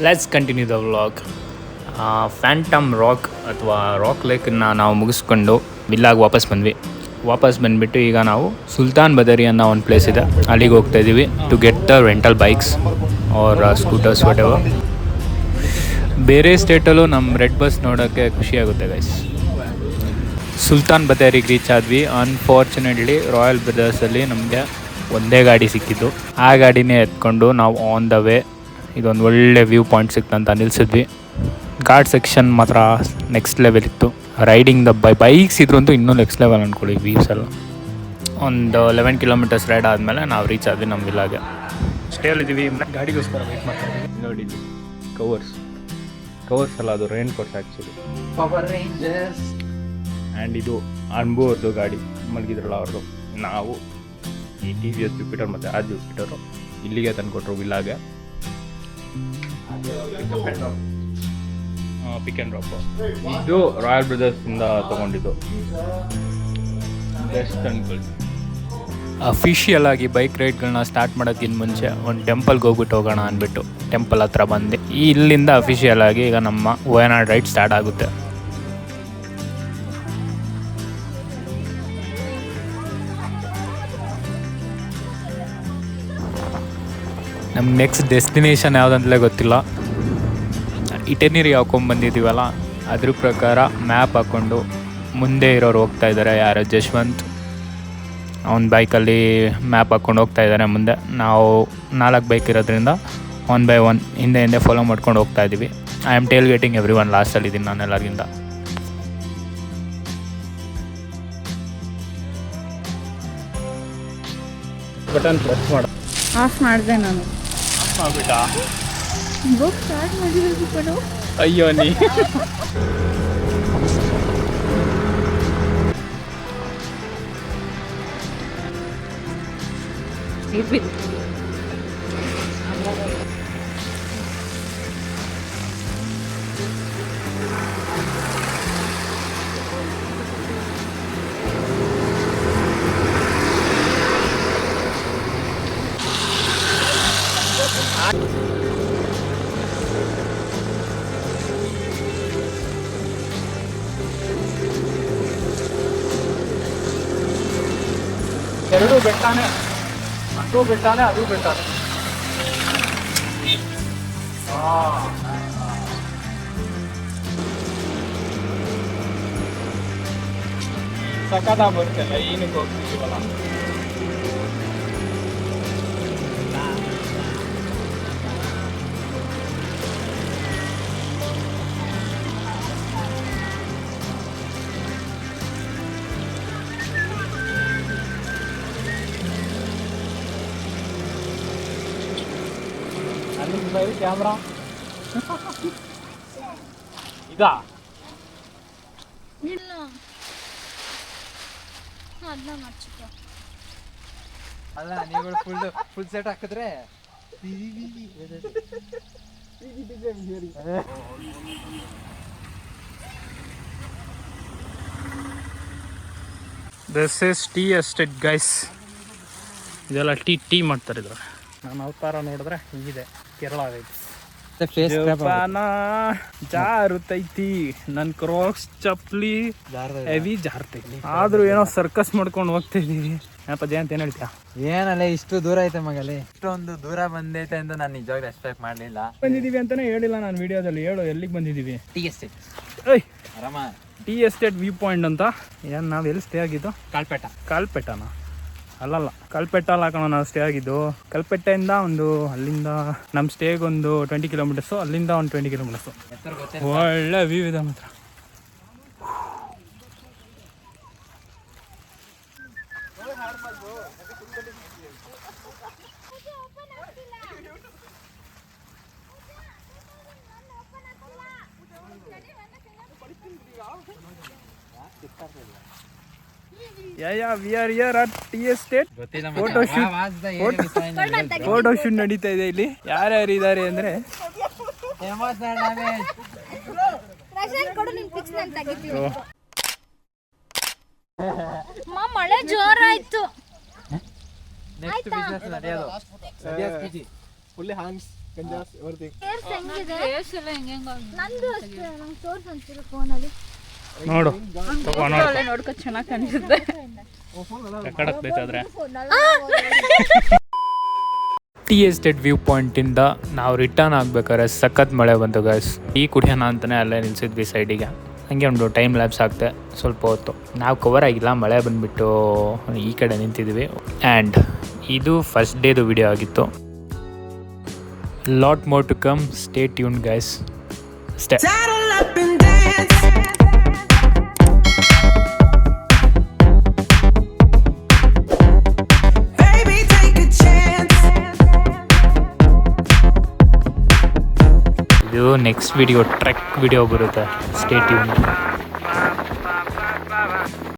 Let's continue the vlog. Phantom rock ಅಥವಾ rock ಲೇಕನ್ನು ನಾವು ಮುಗಿಸ್ಕೊಂಡು ವಿಲ್ಲಾಗಿ ವಾಪಸ್ ಬಂದುಬಿಟ್ಟು ಈಗ ನಾವು ಸುಲ್ತಾನ್ ಬದರಿ ಅನ್ನೋ ಒಂದು ಪ್ಲೇಸ್ ಇದೆ, ಅಲ್ಲಿಗೆ ಹೋಗ್ತಾ ಇದ್ದೀವಿ to get the rental bikes or scooters whatever. ಬೇರೆ ಸ್ಟೇಟಲ್ಲೂ ನಮ್ಮ ರೆಡ್ ಬಸ್ ನೋಡೋಕ್ಕೆ ಖುಷಿಯಾಗುತ್ತೆ ಗೈಸ್. ಸುಲ್ತಾನ್ ಬത്തേರಿಗೆ ರೀಚ್ ಆದ್ವಿ. ಅನ್ಫಾರ್ಚುನೇಟ್ಲಿ ರಾಯಲ್ ಬ್ರದರ್ಸಲ್ಲಿ ನಮಗೆ ಒಂದೇ ಗಾಡಿ ಸಿಕ್ಕಿದ್ದು. ಆ ಗಾಡಿನೇ ಎತ್ಕೊಂಡು ನಾವು ಆನ್ ದ ವೇ ಇದೊಂದು ಒಳ್ಳೆ ವ್ಯೂ ಪಾಯಿಂಟ್ ಸಿಕ್ತಂತ ನಿಲ್ಲಿಸಿದ್ವಿ. ಘಾಟ್ ಸೆಕ್ಷನ್ ಮಾತ್ರ ನೆಕ್ಸ್ಟ್ ಲೆವೆಲ್ ಇತ್ತು. ರೈಡಿಂಗ್ ದ ಬೈಕ್ಸ್ ಇದ್ರಂತೂ ಇನ್ನೂ ನೆಕ್ಸ್ಟ್ ಲೆವೆಲ್ ಅಂದ್ಕೊಳ್ಳಿ ವ್ಯೂಸ್ ಎಲ್ಲ. ಒಂದು 11 ಕಿಲೋಮೀಟರ್ಸ್ ರೈಡ್ ಆದಮೇಲೆ ನಾವು ರೀಚ್ ಆದ್ವಿ ನಮ್ಮ ವಿಲ್ಲಾಗೆ. ಸ್ಟೇಲಿದ್ದೀವಿ, ಗಾಡಿಗೋಸ್ಕರ ವೆಯ್ಟ್ ಮಾಡ್ತಾ ಇದ್ದೀವಿ. ನೋಡಿದ್ವಿ ಕವರ್ಸ್ ಅಲ್ಲ, ಅದು rain quotes actually. Power rangers. And ಇದು ಅನ್ಬು ಅವ್ರದ್ದು ಗಾಡಿ ಮಲಗಿದ್ರಲ್ಲ ಅವ್ರದ್ದು. ನಾವು ಈ TVS ಜುಪಿಟರ್ ಮತ್ತು ಆ ಜುಪಿಟರು ಇಲ್ಲಿಗೆ ತಂದುಕೊಟ್ರು ವಿಲ್ಲಾಗೆ. Pick and drop. ಇದು ರಾಯಲ್ ಬ್ರದರ್ಸಿಂದ ತೊಗೊಂಡಿದ್ದು. Best uncle. ಅಫಿಷಿಯಲ್ ಆಗಿ ಬೈಕ್ ರೈಡ್ಗಳನ್ನ ಸ್ಟಾರ್ಟ್ ಮಾಡೋಕ್ಕಿಂತ ಮುಂಚೆ ಒಂದು ಟೆಂಪಲ್ಗೆ ಹೋಗ್ಬಿಟ್ಟು ಹೋಗೋಣ ಅಂದ್ಬಿಟ್ಟು ಟೆಂಪಲ್ ಹತ್ರ ಬಂದು ಇಲ್ಲಿಂದ ಅಫಿಷಿಯಲ್ ಆಗಿ ಈಗ ನಮ್ಮ ವಯನಾಡ್ ರೈಡ್ ಸ್ಟಾರ್ಟ್ ಆಗುತ್ತೆ. ನಮ್ಮ ನೆಕ್ಸ್ಟ್ ಡೆಸ್ಟಿನೇಷನ್ ಯಾವುದಂತಲೇ ಗೊತ್ತಿಲ್ಲ. ಇಟೆನರಿ ಹಾಕೊಂಡ್ಬಂದಿದ್ದೀವಲ್ಲ, ಅದ್ರ ಪ್ರಕಾರ ಮ್ಯಾಪ್ ಹಾಕ್ಕೊಂಡು ಮುಂದೆ ಇರೋರು ಹೋಗ್ತಾ ಇದ್ದಾರೆ. ಯಾರು ಜಶ್ವಂತ್ ಅವ್ನ ಬೈಕಲ್ಲಿ ಮ್ಯಾಪ್ ಹಾಕ್ಕೊಂಡು ಹೋಗ್ತಾ ಇದ್ದಾರೆ ಮುಂದೆ. ನಾವು 4 ಬೈಕ್ ಇರೋದ್ರಿಂದ 1 by 1 ಹಿಂದೆ ಫಾಲೋ ಮಾಡ್ಕೊಂಡು ಹೋಗ್ತಾ ಇದ್ದೀವಿ. I am tail getting everyone. ಲಾಸ್ಟಲ್ಲಿದ್ದೀನಿ ನಾನು ಎಲ್ಲರಿಗಿಂತ. ಬಟನ್ ಪ್ರೆಸ್ ಮಾಡು. ಆಫ್ ಮಾಡಿದೆ ನಾನು. ಆಗ್ಬಿಟ್ಟಾ? ಬುಕ್ ಸ್ಟಾರ್ಟ್ ಮಾಡಿರೋದು ಕಣೋ. ಅಯ್ಯೋ ನೀ ಎರಡು ಬೆಟ್ಟಾನೆ, ಅದು ಬೆಟ್ಟಾನೆ ಅದು ಬೆಟ್ಟಾನೆ. ಸಕದ ಬರ್ತಲ್ಲ ಏನಕ್ಕೆ ಹೋಗ್ತಿದ್ದೀವಲ್ಲ. ಕ್ಯಾಮ್ರಾ ಇದಾ? ಇಲ್ಲ, ಅದನ್ನ ಮಾಡ್ಚಿಕೋ. ಅಲ್ಲ ನೀವು ಫುಲ್ ಸೆಟ್ ಹಾಕಿದ್ರೆ this is tea estate guys. ಇದೆಲ್ಲ ಟೀ ಮಾಡ್ತಾರೆ ಇದ್ರ. ನಾನು ಅವತಾರ ನೋಡಿದ್ರೆ ಹೀಗಿದೆ. ಕೇರಳ ಐತಿ ಜಾರುತ್ತೈತಿ. ನನ್ನ ಕ್ರಾಕ್ಸ್ ಚಪ್ಲಿ ಹೆವಿ ಜಾರ್ತೈತಿ. ಆದ್ರೂ ಏನೋ ಸರ್ಕಸ್ ಮಾಡ್ಕೊಂಡು ಹೋಗ್ತಾ ಇದೀವಿ. ಏನಪ್ಪ ಜಯಂತ್, ಏನ್ ಹೇಳ್ತೀಯ? ಏನಲ್ಲ ಇಷ್ಟು ದೂರ ಐತೆ ಮಗಲ್ಲಿ. ಇಷ್ಟೊಂದು ದೂರ ಬಂದೈತೆ ಅಂತ ನಾನು ನಿಜವಾಗ್ಲೂ ಎಕ್ಸ್ಪೆಕ್ಟ್ ಮಾಡ್ಲಿಲ್ಲ. ಬಂದಿದೀವಿ ಅಂತಾನೆ ಹೇಳಿಲ್ಲ ನಾನು ವಿಡಿಯೋದಲ್ಲಿ. ಹೇಳು ಎಲ್ಲಿಗೆ ಬಂದಿದೀವಿ? Tea estate. ಆರಾಮ ಟೀ ಎಸ್ಟೇಟ್ ವ್ಯೂ ಪಾಯಿಂಟ್ ಅಂತ. ಏನ್ ನಾವ್ ಎಲ್ಲಿ ಸ್ಟೇ ಆಗಿದ್ದು? ಕಾಲ್ಪೆಟ್ಟನ? ಅಲ್ಲಲ್ಲ, ಕಲ್ಪೆಟ್ಟಲ್ಲಿ ಹಾಕೋಣ ನಾವು ಸ್ಟೇ ಆಗಿದ್ದು. ಕಲ್ಪೆಟ್ಟೆಯಿಂದ ಅಲ್ಲಿಂದ ನಮ್ಮ ಸ್ಟೇಗೆ ಒಂದು 20 ಕಿಲೋಮೀಟರ್ಸು, ಅಲ್ಲಿಂದ ಒಂದು 20 ಕಿಲೋಮೀಟರ್ಸು. ಒಳ್ಳೆ ವ್ಯೂ ಇದೆ ಮಾತ್ರ. we are here at tea estate. Photo shoot ನಡೀತಾ ಇದೆ ಇಲ್ಲಿ. ಯಾರ್ಯಾರು ಇದ್ದಾರೆ ಅಂದ್ರೆ ಮಳೆ ಜೋರಾಯ್ತು. ನೆಕ್ಸ್ಟ್ ಬಿಸಿನೆಸ್ ನಡೆಯೋದು. ಫುಲ್ ಹ್ಯಾಂಡ್ಸ್ ನಂದು ಅಷ್ಟೇ ನಂಗೆ ತೋರ್ಸು ಅಂತೀರ ಫೋನಲ್ಲಿ ನೋಡು ನೋಡ್ಕೊ ಚೆನ್ನಾಗಿ ಕಾಣಿಸುತ್ತೆ ರೆಕಾರ್ಡ್ ಆಗ್ತೈತೆ ಆದರೆ ಟೀ ಎಸ್ಟೇಟ್ ವ್ಯೂ ಪಾಯಿಂಟಿಂದ ನಾವು ರಿಟರ್ನ್ ಆಗ್ಬೇಕಾದ್ರೆ ಸಖತ್ ಮಳೆ ಬಂತು ಗೈಸ್. ಟೀ ಕುಡಿಯೋಣ ಅಂತಲೇ ಅಲ್ಲೇ ನಿಲ್ಸಿದ್ವಿ ಸೈಡಿಗೆ. ಹಂಗೆ ಒಂದು ಟೈಮ್ ಲ್ಯಾಬ್ಸ್ ಆಗ್ತೆ ಸ್ವಲ್ಪ ಹೊತ್ತು. ನಾವು ಕವರ್ ಆಗಿಲ್ಲ, ಮಳೆ ಬಂದುಬಿಟ್ಟು ಈ ಕಡೆ ನಿಂತಿದ್ವಿ. ಆ್ಯಂಡ್ ಇದು ಫಸ್ಟ್ ಡೇದು ವಿಡಿಯೋ ಆಗಿತ್ತು. Lot more to come, stay tuned guys. ಅಷ್ಟೇ. ಇದು ನೆಕ್ಸ್ಟ್ ವಿಡಿಯೋ ಟ್ರೆಕ್ ವಿಡಿಯೋ ಬರುತ್ತೆ. Stay tune.